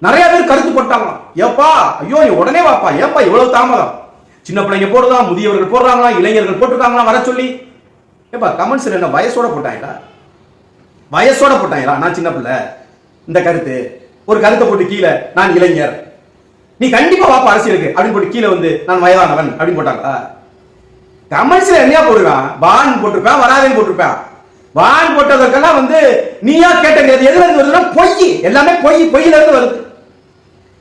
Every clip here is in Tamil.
நிறைய பேர் கருத்து போட்டாங்க. ஏப்பா ஐயோ நீ உடனே வாப்பா, ஏப்பா இவ்வளவு தாமதம், சின்ன பிள்ளைங்க போடுறதா, முதியவர்கள் போடுறாங்களா, இளைஞர்கள் போட்டிருக்காங்களா வர சொல்லி. ஏப்பா கமெண்ட்ஸ்ல என்ன வயசோட போட்டாங்களா? வயசோட போட்டாங்களா? நான் சின்ன பிள்ளை, இந்த கருத்து ஒரு கருத்தை போட்டு கீழே நான் இளைஞர், நீ கண்டிப்பா வாப்பா அரசியலுக்கு அப்படின்னு போட்டு கீழே வந்து நான் வயதானவன் அப்படின்னு போட்டாங்களா? கமெண்ட்ஸ்ல என்னையா போடுறான்? வான் போட்டிருப்பேன், வராதேன்னு போட்டிருப்பேன். வான் போட்டதற்கெல்லாம் வந்து நீயா கேட்டது எதுல இருந்து வருதுன்னா பொய், எல்லாமே பொய், பொய்யில இருந்து வருது.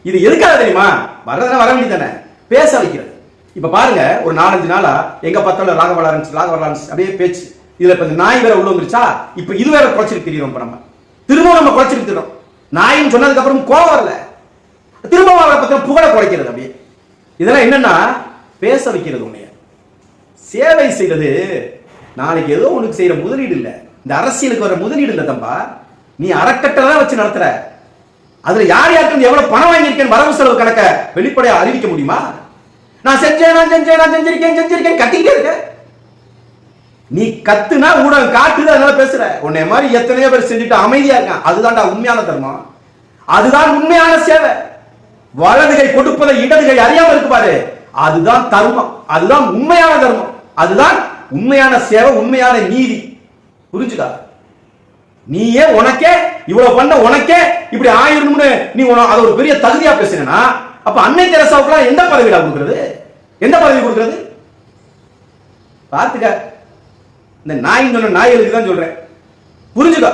இது எதுக்காக தெரியுமா? வர்றதுனா வர வேண்டியதானே, பேச வைக்கிறது. இப்ப பாருங்க, ஒரு 4-5 நாளா எங்க பார்த்தாலும் ராகவ லாரன்ஸ் அப்படியே பேச்சு. இதுல இப்ப இந்த நாய் வேற உள்ள வந்துருச்சா, இப்ப இது வேற குறைச்சிட்டு தெரியும். இப்ப நம்ம திரும்பவும் நம்ம குறைச்சிட்டு தெரியும். நாயின்னு சொன்னதுக்கு அப்புறம் கோவம் வரல, திரும்பவும் அவரை பத்தின புகழ குறைக்கிறது. அப்படியே இதெல்லாம் என்னன்னா பேச வைக்கிறது. உன்னைய சேவை செய்யறது நாளைக்கு ஏதோ உனக்கு செய்யற முதலீடு இல்ல, இந்த அரசியலுக்கு வர முதலீடு இல்ல தம்பா. நீ அறக்கட்டளை தான் வச்சு நடத்துற. அதுல யார் யாருக்கு எவ்வளவு பணம் வாங்கியிருக்கேன் வரவு செலவு கணக்க வெளிப்படையா அறிவிக்க முடியுமா? நான் செஞ்சிருக்கேன் கத்திக்கிட்டே இருக்க. நீ கத்துனா ஊடகம் காட்டுது, அதனால பேசுற. உன்னை மாதிரி எத்தனையோ பேர் செஞ்சுட்டு அமைதியா இருக்கான். அதுதான்டா உண்மையான தர்மம், அதுதான் உண்மையான சேவை. வலதுகை கொடுப்பதை இடதுகை அறியாம இருக்கு பாரு, அதுதான் தர்மம், அதுதான் உண்மையான தர்மம், அதுதான் உண்மையான சேவை, உண்மையான நீதி. புரிஞ்சுதா? நீயே உனக்கே இவ்வளவு பண்ண, உனக்கே இப்படி ஆயிரம்னு நீ அது ஒரு பெரிய தகுதியா பேசுறேன்னா, அப்ப அன்னை தெரசாவுக்கு எந்த பதவிடா கொடுக்கிறது? எந்த பதவி கொடுக்கிறது? பார்த்துக்க. இந்த நாய் சொன்ன நாய்களுக்கு தான் சொல்றேன், புரிஞ்சுதா?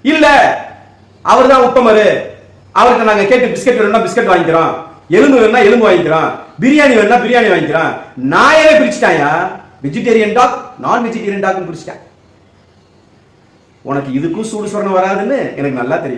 இல்ல அவர் தான் உத்தமரு, அவருக்கு நாங்க கேட்டு பிஸ்கட் வேணும்னா பிஸ்கட் வாங்கிக்கிறோம், எலும்பு வேணும்னா எலும்பு வாங்கிக்கிறோம், பிரியாணி வேணும்னா பிரியாணி வாங்கிக்கிறோம். நாயவே பிரிச்சுட்டாயா, வெஜிடேரியன் டாக், நான் வெஜிடேரியன் டாக்னு பிரிச்சுட்டான். உனக்கு இதுக்கும் சூடு சொரணம் வராதுன்னு எனக்கு நல்லா தெரியும்.